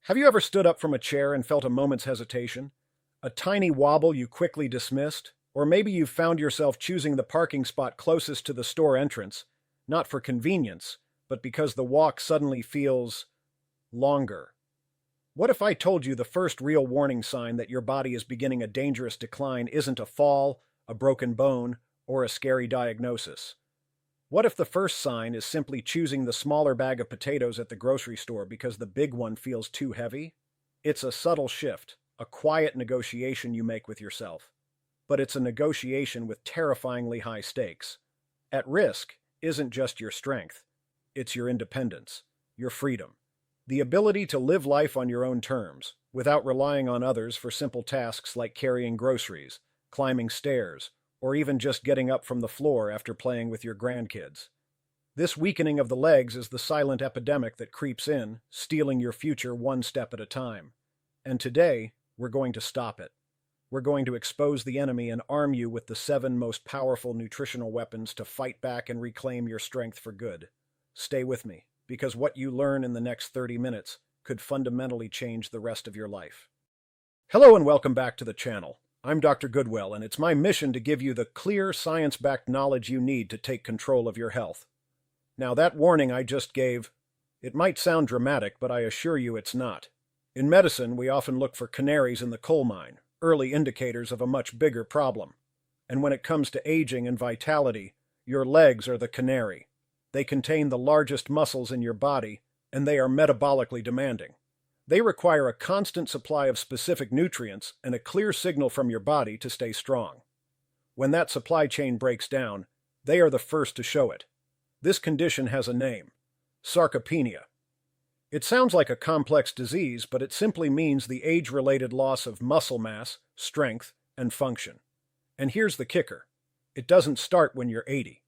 Have you ever stood up from a chair and felt a moment's hesitation? A tiny wobble you quickly dismissed? Or maybe you've found yourself choosing the parking spot closest to the store entrance, not for convenience, but because the walk suddenly feels longer. What if I told you the first real warning sign that your body is beginning a dangerous decline isn't a fall, a broken bone, or a scary diagnosis? What if the first sign is simply choosing the smaller bag of potatoes at the grocery store because the big one feels too heavy? It's a subtle shift, a quiet negotiation you make with yourself. But it's a negotiation with terrifyingly high stakes. At risk isn't just your strength, it's your independence, your freedom, the ability to live life on your own terms, without relying on others for simple tasks like carrying groceries, climbing stairs, or even just getting up from the floor after playing with your grandkids. This weakening of the legs is the silent epidemic that creeps in, stealing your future one step at a time. And today, we're going to stop it. We're going to expose the enemy and arm you with the 7 most powerful nutritional weapons to fight back and reclaim your strength for good. Stay with me, because what you learn in the next 30 minutes could fundamentally change the rest of your life. Hello and welcome back to the channel. I'm Dr. Goodwell, and it's my mission to give you the clear, science-backed knowledge you need to take control of your health. Now, that warning I just gave, it might sound dramatic, but I assure you it's not. In medicine, we often look for canaries in the coal mine, early indicators of a much bigger problem. And when it comes to aging and vitality, your legs are the canary. They contain the largest muscles in your body, and they are metabolically demanding. They require a constant supply of specific nutrients and a clear signal from your body to stay strong. When that supply chain breaks down, they are the first to show it. This condition has a name: sarcopenia. It sounds like a complex disease, but it simply means the age-related loss of muscle mass, strength, and function. And here's the kicker: it doesn't start when you're 80.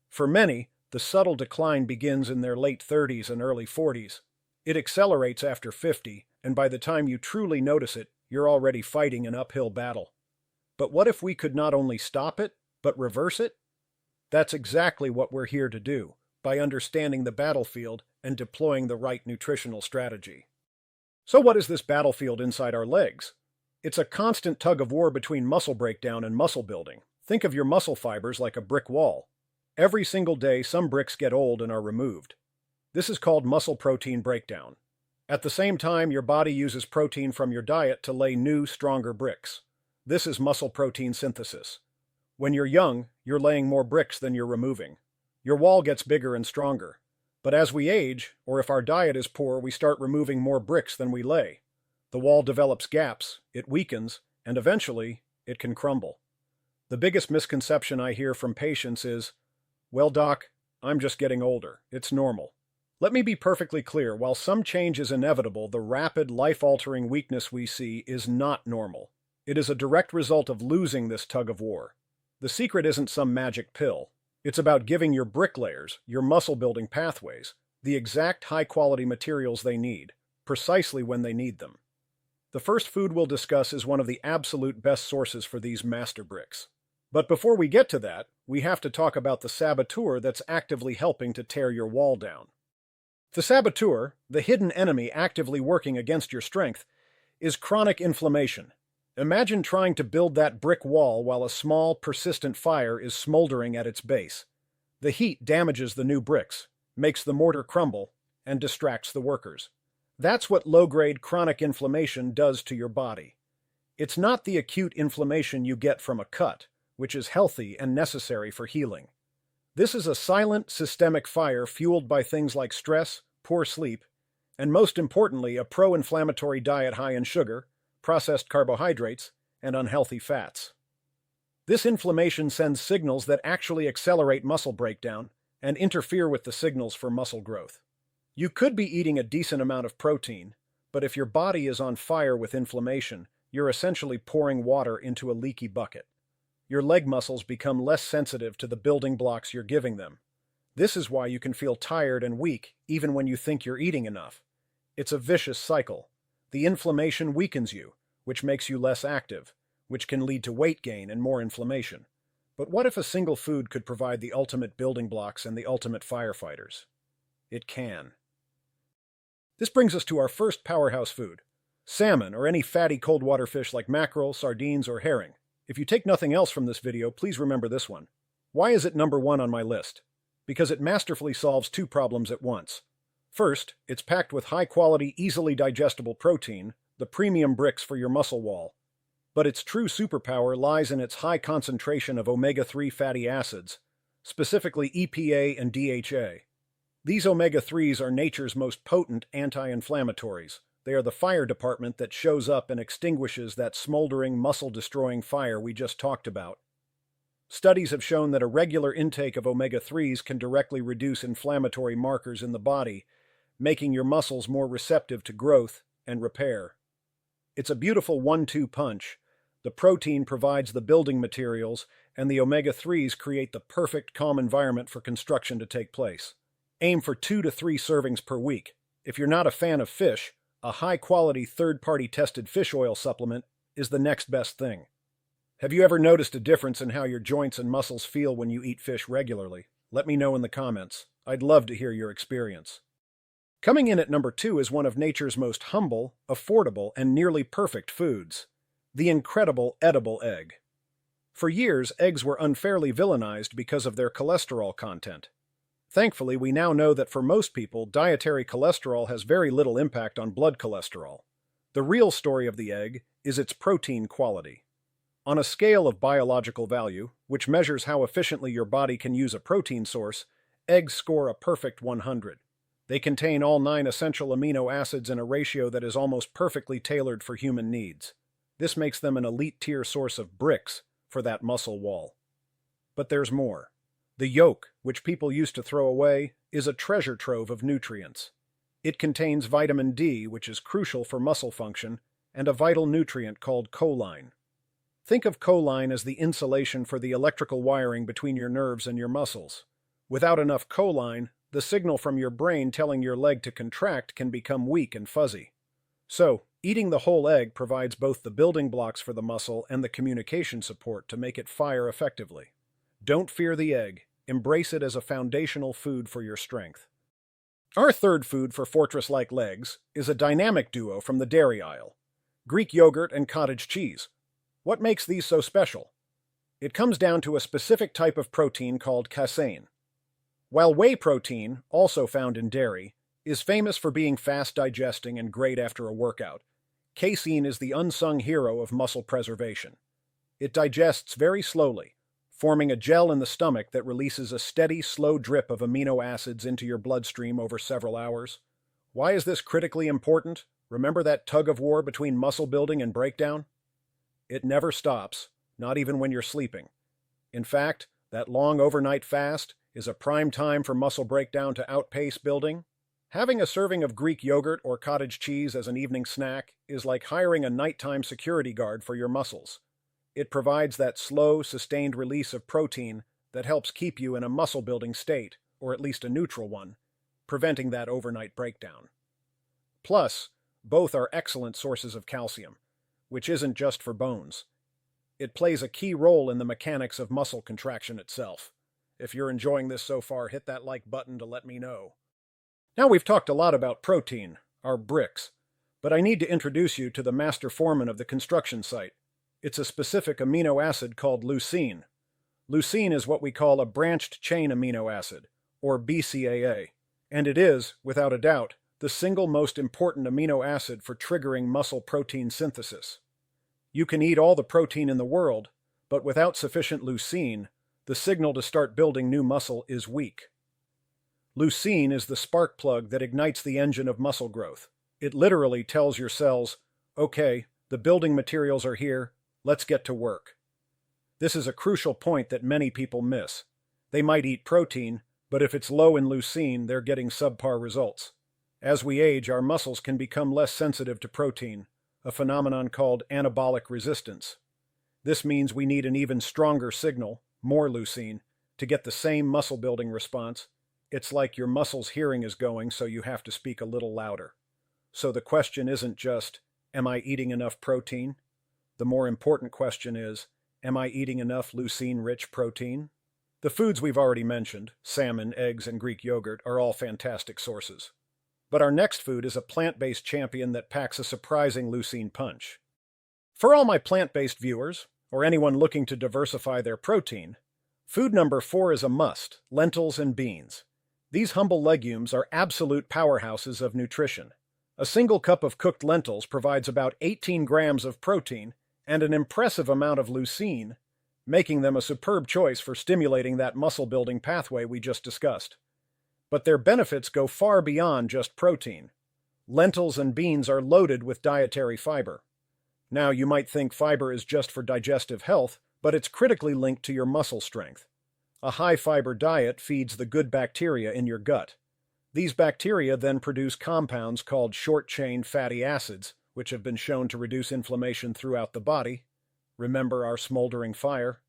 For many, the subtle decline begins in their late 30s and early 40s. It accelerates after 50, and by the time you truly notice it, you're already fighting an uphill battle. But what if we could not only stop it, but reverse it? That's exactly what we're here to do, by understanding the battlefield and deploying the right nutritional strategy. So what is this battlefield inside our legs? It's a constant tug of war between muscle breakdown and muscle building. Think of your muscle fibers like a brick wall. Every single day, some bricks get old and are removed. This is called muscle protein breakdown. At the same time, your body uses protein from your diet to lay new, stronger bricks. This is muscle protein synthesis. When you're young, you're laying more bricks than you're removing. Your wall gets bigger and stronger. But as we age, or if our diet is poor, we start removing more bricks than we lay. The wall develops gaps, it weakens, and eventually, it can crumble. The biggest misconception I hear from patients is, "Well, doc, I'm just getting older. It's normal." Let me be perfectly clear, while some change is inevitable, the rapid, life-altering weakness we see is not normal. It is a direct result of losing this tug of war. The secret isn't some magic pill. It's about giving your bricklayers, your muscle-building pathways, the exact high-quality materials they need, precisely when they need them. The first food we'll discuss is one of the absolute best sources for these master bricks. But before we get to that, we have to talk about the saboteur that's actively helping to tear your wall down. The saboteur, the hidden enemy actively working against your strength, is chronic inflammation. Imagine trying to build that brick wall while a small, persistent fire is smoldering at its base. The heat damages the new bricks, makes the mortar crumble, and distracts the workers. That's what low-grade chronic inflammation does to your body. It's not the acute inflammation you get from a cut, which is healthy and necessary for healing. This is a silent, systemic fire fueled by things like stress, poor sleep, and most importantly, a pro-inflammatory diet high in sugar, processed carbohydrates, and unhealthy fats. This inflammation sends signals that actually accelerate muscle breakdown and interfere with the signals for muscle growth. You could be eating a decent amount of protein, but if your body is on fire with inflammation, you're essentially pouring water into a leaky bucket. Your leg muscles become less sensitive to the building blocks you're giving them. This is why you can feel tired and weak even when you think you're eating enough. It's a vicious cycle. The inflammation weakens you, which makes you less active, which can lead to weight gain and more inflammation. But what if a single food could provide the ultimate building blocks and the ultimate firefighters? It can. This brings us to our first powerhouse food, salmon or any fatty cold water fish like mackerel, sardines, or herring. If you take nothing else from this video, please remember this one. Why is it number 1 on my list? Because it masterfully solves 2 problems at once. First, it's packed with high-quality, easily digestible protein, the premium bricks for your muscle wall. But its true superpower lies in its high concentration of omega-3 fatty acids, specifically EPA and DHA. These omega-3s are nature's most potent anti-inflammatories. They are the fire department that shows up and extinguishes that smoldering, muscle-destroying fire we just talked about. Studies have shown that a regular intake of omega-3s can directly reduce inflammatory markers in the body, making your muscles more receptive to growth and repair. It's a beautiful 1-2 punch. The protein provides the building materials, and the omega-3s create the perfect calm environment for construction to take place. Aim for 2 to 3 servings per week. If you're not a fan of fish, a high-quality third-party tested fish oil supplement is the next best thing. Have you ever noticed a difference in how your joints and muscles feel when you eat fish regularly? Let me know in the comments. I'd love to hear your experience. Coming in at number 2 is one of nature's most humble, affordable, and nearly perfect foods, the incredible edible egg. For years, eggs were unfairly villainized because of their cholesterol content. Thankfully, we now know that for most people, dietary cholesterol has very little impact on blood cholesterol. The real story of the egg is its protein quality. On a scale of biological value, which measures how efficiently your body can use a protein source, eggs score a perfect 100. They contain all 9 essential amino acids in a ratio that is almost perfectly tailored for human needs. This makes them an elite-tier source of bricks for that muscle wall. But there's more. The yolk, which people used to throw away, is a treasure trove of nutrients. It contains vitamin D, which is crucial for muscle function, and a vital nutrient called choline. Think of choline as the insulation for the electrical wiring between your nerves and your muscles. Without enough choline, the signal from your brain telling your leg to contract can become weak and fuzzy. So, eating the whole egg provides both the building blocks for the muscle and the communication support to make it fire effectively. Don't fear the egg. Embrace it as a foundational food for your strength. Our third food for fortress-like legs is a dynamic duo from the dairy aisle: Greek yogurt and cottage cheese. What makes these so special? It comes down to a specific type of protein called casein. While whey protein, also found in dairy, is famous for being fast-digesting and great after a workout, casein is the unsung hero of muscle preservation. It digests very slowly, forming a gel in the stomach that releases a steady, slow drip of amino acids into your bloodstream over several hours. Why is this critically important? Remember that tug-of-war between muscle building and breakdown? It never stops, not even when you're sleeping. In fact, that long overnight fast is a prime time for muscle breakdown to outpace building. Having a serving of Greek yogurt or cottage cheese as an evening snack is like hiring a nighttime security guard for your muscles. It provides that slow, sustained release of protein that helps keep you in a muscle-building state, or at least a neutral one, preventing that overnight breakdown. Plus, both are excellent sources of calcium, which isn't just for bones. It plays a key role in the mechanics of muscle contraction itself. If you're enjoying this so far, hit that like button to let me know. Now we've talked a lot about protein, our bricks, but I need to introduce you to the master foreman of the construction site. It's a specific amino acid called leucine. Leucine is what we call a branched-chain amino acid, or BCAA, and it is, without a doubt, the single most important amino acid for triggering muscle protein synthesis. You can eat all the protein in the world, but without sufficient leucine, the signal to start building new muscle is weak. Leucine is the spark plug that ignites the engine of muscle growth. It literally tells your cells, okay, the building materials are here, let's get to work. This is a crucial point that many people miss. They might eat protein, but if it's low in leucine, they're getting subpar results. As we age, our muscles can become less sensitive to protein, a phenomenon called anabolic resistance. This means we need an even stronger signal, more leucine, to get the same muscle-building response. It's like your muscles' hearing is going, so you have to speak a little louder. So the question isn't just, am I eating enough protein? The more important question is, am I eating enough leucine-rich protein? The foods we've already mentioned, salmon, eggs, and Greek yogurt, are all fantastic sources. But our next food is a plant-based champion that packs a surprising leucine punch. For all my plant-based viewers, or anyone looking to diversify their protein, food number 4 is a must: lentils and beans. These humble legumes are absolute powerhouses of nutrition. A single cup of cooked lentils provides about 18 grams of protein and an impressive amount of leucine, making them a superb choice for stimulating that muscle-building pathway we just discussed. But their benefits go far beyond just protein. Lentils and beans are loaded with dietary fiber. Now, you might think fiber is just for digestive health, but it's critically linked to your muscle strength. A high-fiber diet feeds the good bacteria in your gut. These bacteria then produce compounds called short-chain fatty acids, which have been shown to reduce inflammation throughout the body, remember our smoldering fire,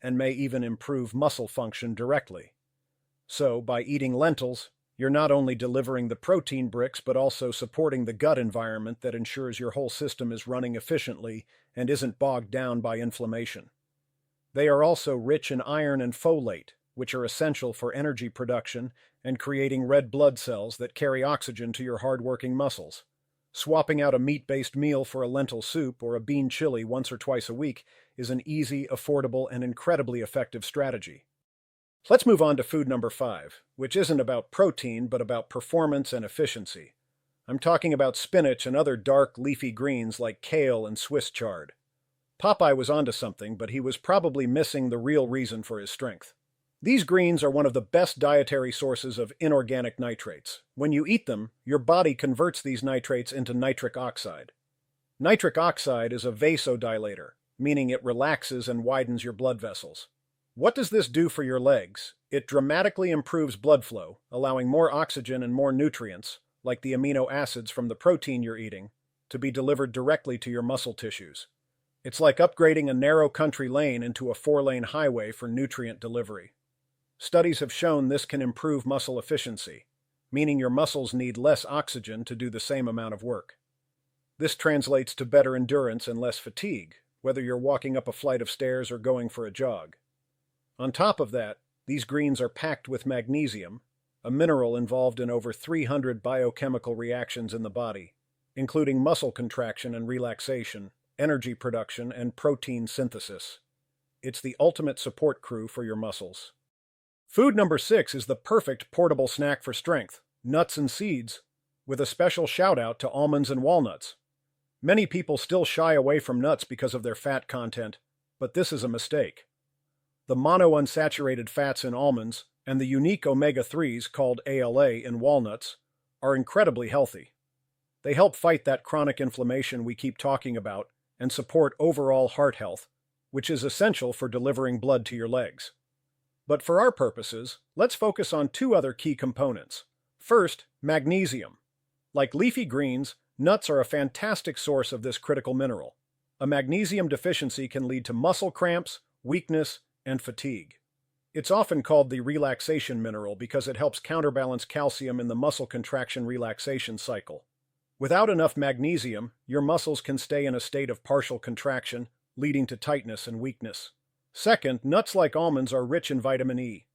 and may even improve muscle function directly. So, by eating lentils, you're not only delivering the protein bricks but also supporting the gut environment that ensures your whole system is running efficiently and isn't bogged down by inflammation. They are also rich in iron and folate, which are essential for energy production and creating red blood cells that carry oxygen to your hard-working muscles. Swapping out a meat-based meal for a lentil soup or a bean chili once or twice a week is an easy, affordable, and incredibly effective strategy. Let's move on to food number 5, which isn't about protein but about performance and efficiency. I'm talking about spinach and other dark, leafy greens like kale and Swiss chard. Popeye was onto something, but he was probably missing the real reason for his strength. These greens are one of the best dietary sources of inorganic nitrates. When you eat them, your body converts these nitrates into nitric oxide. Nitric oxide is a vasodilator, meaning it relaxes and widens your blood vessels. What does this do for your legs? It dramatically improves blood flow, allowing more oxygen and more nutrients, like the amino acids from the protein you're eating, to be delivered directly to your muscle tissues. It's like upgrading a narrow country lane into a 4-lane highway for nutrient delivery. Studies have shown this can improve muscle efficiency, meaning your muscles need less oxygen to do the same amount of work. This translates to better endurance and less fatigue, whether you're walking up a flight of stairs or going for a jog. On top of that, these greens are packed with magnesium, a mineral involved in over 300 biochemical reactions in the body, including muscle contraction and relaxation, energy production, and protein synthesis. It's the ultimate support crew for your muscles. Food number 6 is the perfect portable snack for strength: nuts and seeds, with a special shout-out to almonds and walnuts. Many people still shy away from nuts because of their fat content, but this is a mistake. The monounsaturated fats in almonds and the unique omega-3s called ALA in walnuts are incredibly healthy. They help fight that chronic inflammation we keep talking about and support overall heart health, which is essential for delivering blood to your legs. But for our purposes, let's focus on 2 other key components. First, magnesium. Like leafy greens, nuts are a fantastic source of this critical mineral. A magnesium deficiency can lead to muscle cramps, weakness, and fatigue. It's often called the relaxation mineral because it helps counterbalance calcium in the muscle contraction relaxation cycle. Without enough magnesium, your muscles can stay in a state of partial contraction, leading to tightness and weakness. Second, nuts like almonds are rich in vitamin E.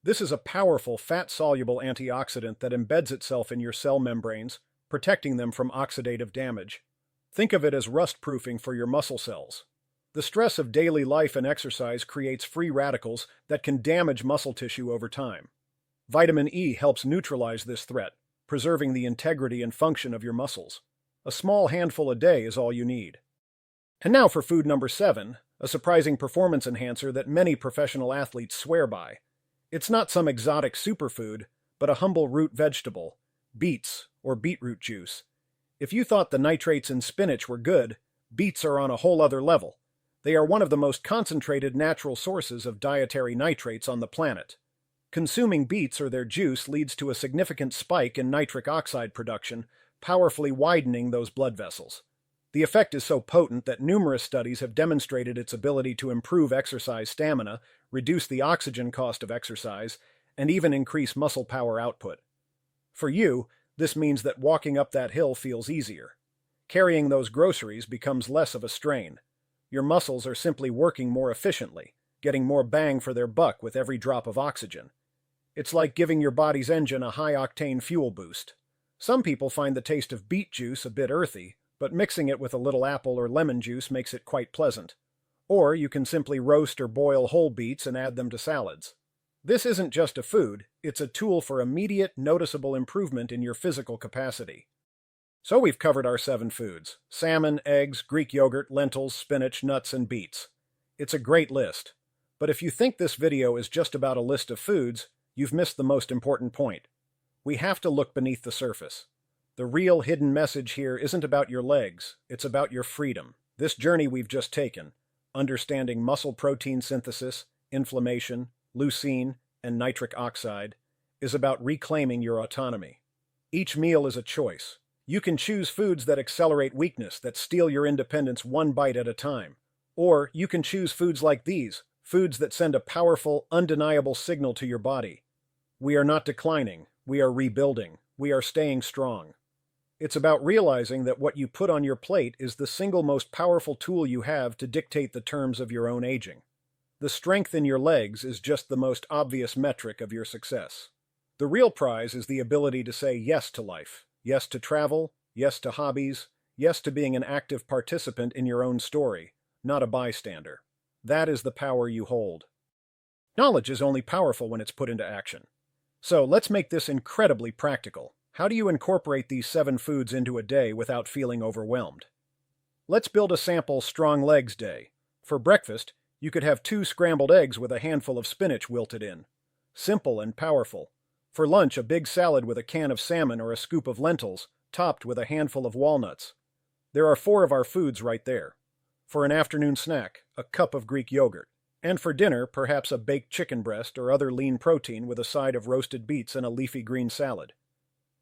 This is a powerful fat-soluble antioxidant that embeds itself in your cell membranes, protecting them from oxidative damage. Think of it as rust-proofing for your muscle cells. The stress of daily life and exercise creates free radicals that can damage muscle tissue over time. Vitamin E helps neutralize this threat, preserving the integrity and function of your muscles. A small handful a day is all you need. And now for food number 7, a surprising performance enhancer that many professional athletes swear by. It's not some exotic superfood, but a humble root vegetable: beets, or beetroot juice. If you thought the nitrates in spinach were good, beets are on a whole other level. They are one of the most concentrated natural sources of dietary nitrates on the planet. Consuming beets or their juice leads to a significant spike in nitric oxide production, powerfully widening those blood vessels. The effect is so potent that numerous studies have demonstrated its ability to improve exercise stamina, reduce the oxygen cost of exercise, and even increase muscle power output. For you, this means that walking up that hill feels easier. Carrying those groceries becomes less of a strain. Your muscles are simply working more efficiently, getting more bang for their buck with every drop of oxygen. It's like giving your body's engine a high-octane fuel boost. Some people find the taste of beet juice a bit earthy, but mixing it with a little apple or lemon juice makes it quite pleasant. Or you can simply roast or boil whole beets and add them to salads. This isn't just a food, it's a tool for immediate, noticeable improvement in your physical capacity. So we've covered our 7 foods: salmon, eggs, Greek yogurt, lentils, spinach, nuts, and beets. It's a great list. But if you think this video is just about a list of foods, you've missed the most important point. We have to look beneath the surface. The real hidden message here isn't about your legs, it's about your freedom. This journey we've just taken, understanding muscle protein synthesis, inflammation, leucine, and nitric oxide, is about reclaiming your autonomy. Each meal is a choice. You can choose foods that accelerate weakness, that steal your independence one bite at a time. Or you can choose foods like these, foods that send a powerful, undeniable signal to your body. We are not declining, we are rebuilding, we are staying strong. It's about realizing that what you put on your plate is the single most powerful tool you have to dictate the terms of your own aging. The strength in your legs is just the most obvious metric of your success. The real prize is the ability to say yes to life, yes to travel, yes to hobbies, yes to being an active participant in your own story, not a bystander. That is the power you hold. Knowledge is only powerful when it's put into action. So let's make this incredibly practical. How do you incorporate these 7 foods into a day without feeling overwhelmed? Let's build a sample strong legs day. For breakfast, you could have 2 scrambled eggs with a handful of spinach wilted in. Simple and powerful. For lunch, a big salad with a can of salmon or a scoop of lentils, topped with a handful of walnuts. There are 4 of our foods right there. For an afternoon snack, a cup of Greek yogurt. And for dinner, perhaps a baked chicken breast or other lean protein with a side of roasted beets and a leafy green salad.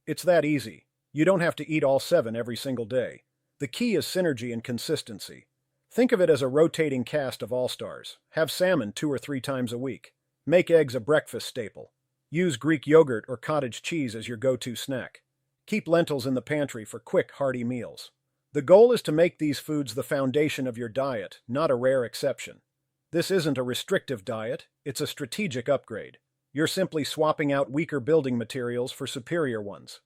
It's that easy. You don't have to eat all 7 every single day. The key is synergy and consistency. Think of it as a rotating cast of all-stars. Have salmon 2 or 3 times a week. Make eggs a breakfast staple. Use Greek yogurt or cottage cheese as your go-to snack. Keep lentils in the pantry for quick, hearty meals. The goal is to make these foods the foundation of your diet, not a rare exception. This isn't a restrictive diet, it's a strategic upgrade. You're simply swapping out weaker building materials for superior ones.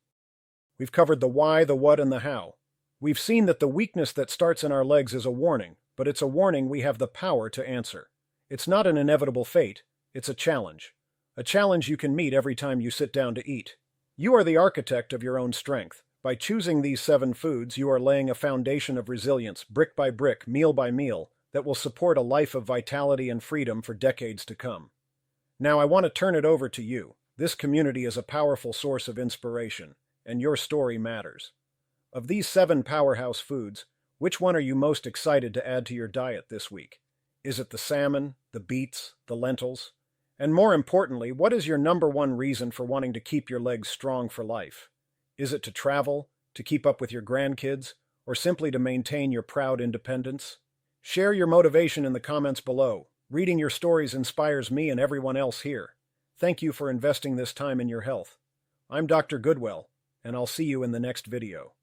We've covered the why, the what, and the how. We've seen that the weakness that starts in our legs is a warning, but it's a warning we have the power to answer. It's not an inevitable fate, it's a challenge. A challenge you can meet every time you sit down to eat. You are the architect of your own strength. By choosing these 7 foods, you are laying a foundation of resilience, brick by brick, meal by meal, that will support a life of vitality and freedom for decades to come. Now I want to turn it over to you. This community is a powerful source of inspiration, and your story matters. Of these 7 powerhouse foods, which one are you most excited to add to your diet this week? Is it the salmon, the beets, the lentils? And more importantly, what is your #1 reason for wanting to keep your legs strong for life? Is it to travel, to keep up with your grandkids, or simply to maintain your proud independence? Share your motivation in the comments below. Reading your stories inspires me and everyone else here. Thank you for investing this time in your health. I'm Dr. Goodwell, and I'll see you in the next video.